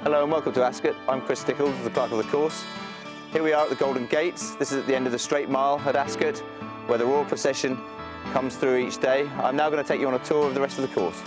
Hello and welcome to Ascot. I'm Chris Stickels, the clerk of the course. Here we are at the Golden Gates. This is at the end of the straight mile at Ascot, where the royal procession comes through each day. I'm now going to take you on a tour of the rest of the course.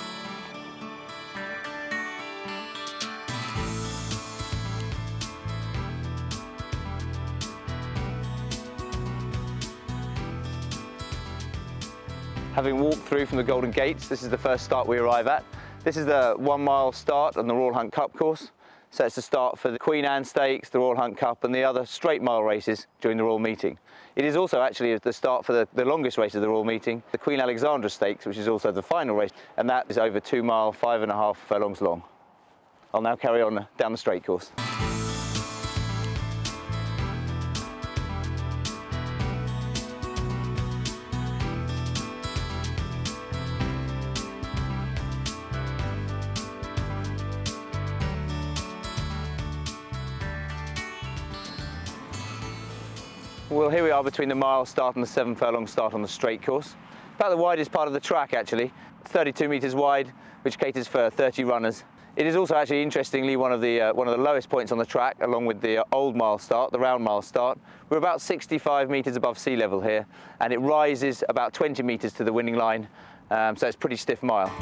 Having walked through from the Golden Gates, this is the first start we arrive at. This is the 1 mile start on the Royal Hunt Cup course. So it's the start for the Queen Anne Stakes, the Royal Hunt Cup and the other straight mile races during the Royal Meeting. It is also actually the start for the longest race of the Royal Meeting, the Queen Alexandra Stakes, which is also the final race, and that is over 2 mile, 5.5 furlongs long. I'll now carry on down the straight course. Well, here we are between the mile start and the 7 furlong start on the straight course. About the widest part of the track actually, 32 metres wide, which caters for 30 runners. It is also actually interestingly one of the lowest points on the track, along with the old mile start, the round mile start. We're about 65 metres above sea level here, and it rises about 20 metres to the winning line, so it's a pretty stiff mile.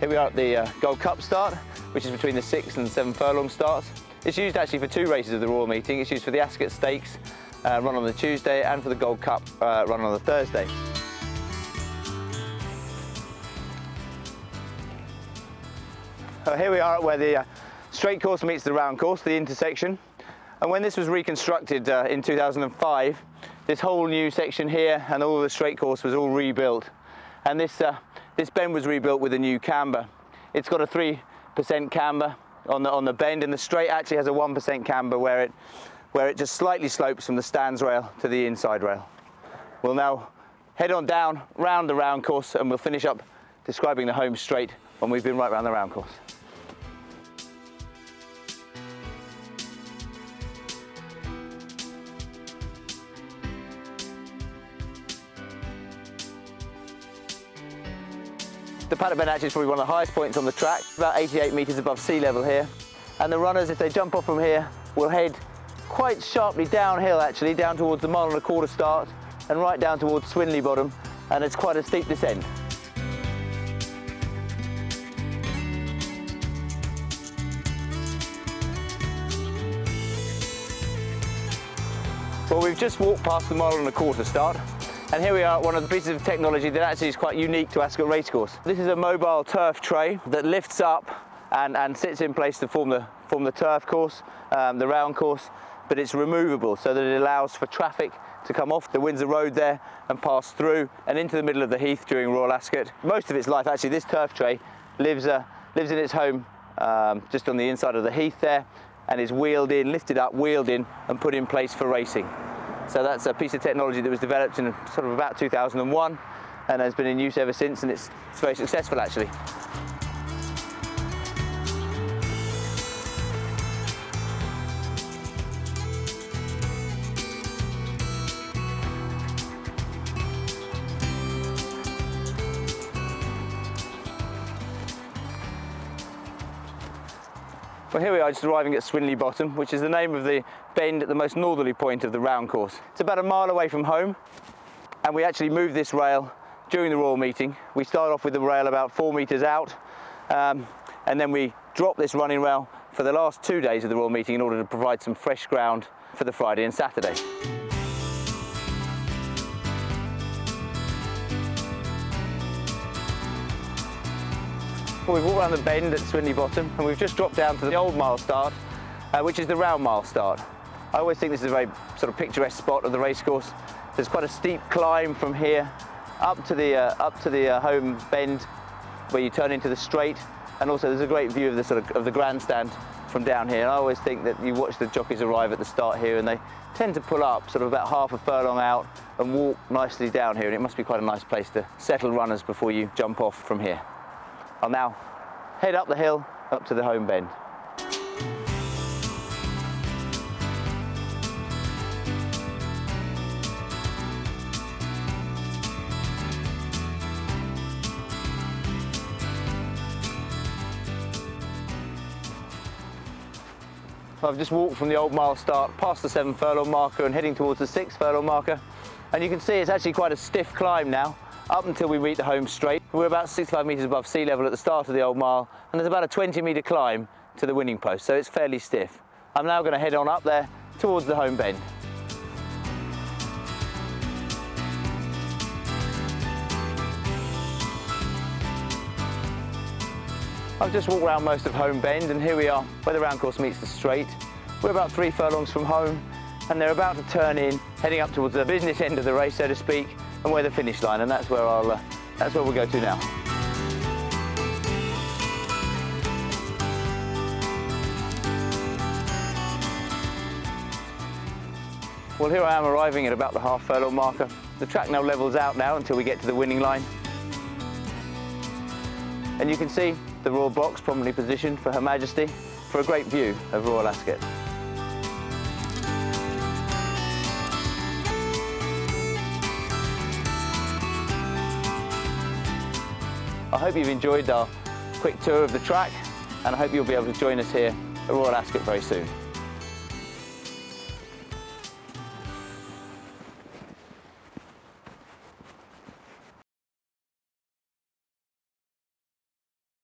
Here we are at the Gold Cup start, which is between the 6 and 7 furlong starts. It's used actually for 2 races of the Royal Meeting. It's used for the Ascot Stakes, run on the Tuesday, and for the Gold Cup, run on the Thursday. Here we are at where the straight course meets the round course, the intersection. And when this was reconstructed in 2005, this whole new section here and all of the straight course was all rebuilt. And this bend was rebuilt with a new camber. It's got a 3% camber on the bend, and the straight actually has a 1% camber where it just slightly slopes from the stands rail to the inside rail. We'll now head on down round the round course, and we'll finish up describing the home straight when we've been right round the round course. The Pad Appendage is probably one of the highest points on the track, about 88 metres above sea level here. And the runners, if they jump off from here, will head quite sharply downhill actually, down towards the 1.25 mile start and right down towards Swinley Bottom, and it's quite a steep descent. Well, we've just walked past the 1.25 mile start. And here we are at one of the pieces of technology that actually is quite unique to Ascot Racecourse. This is a mobile turf tray that lifts up and sits in place to form the turf course, the round course, but it's removable so that it allows for traffic to come off the Windsor Road there and pass through and into the middle of the heath during Royal Ascot. Most of its life, actually, this turf tray lives in its home just on the inside of the heath there, and is wheeled in, lifted up, wheeled in, and put in place for racing. So that's a piece of technology that was developed in sort of about 2001 and has been in use ever since, and it's very successful actually. Well, here we are just arriving at Swinley Bottom, which is the name of the bend at the most northerly point of the round course. It's about a mile away from home, and we actually moved this rail during the Royal Meeting. We start off with the rail about 4 metres out, and then we drop this running rail for the last 2 days of the Royal Meeting in order to provide some fresh ground for the Friday and Saturday. Well, we've walked around the bend at Swinley Bottom, and we've just dropped down to the old mile start, which is the round mile start. I always think this is a very sort of picturesque spot of the racecourse. There's quite a steep climb from here up to the home bend, where you turn into the straight, and also there's a great view of the grandstand from down here. And I always think that you watch the jockeys arrive at the start here, and they tend to pull up sort of about half a furlong out and walk nicely down here, and it must be quite a nice place to settle runners before you jump off from here. I'll now head up the hill up to the home bend. I've just walked from the old mile start past the 7 furlong marker and heading towards the 6 furlong marker. And you can see it's actually quite a stiff climb now, up until we meet the home straight. We're about 65 metres above sea level at the start of the old mile, and there's about a 20-metre climb to the winning post, so it's fairly stiff. I'm now going to head on up there towards the home bend. I've just walked around most of home bend, and here we are where the round course meets the straight. We're about 3 furlongs from home, and they're about to turn in, heading up towards the business end of the race, so to speak, and where the finish line, and that's where we'll go to now. Well, here I am arriving at about the half furlong marker. The track now levels out now until we get to the winning line. And you can see the royal box prominently positioned for Her Majesty for a great view of Royal Ascot. I hope you've enjoyed our quick tour of the track, and I hope you'll be able to join us here at Royal Ascot very soon.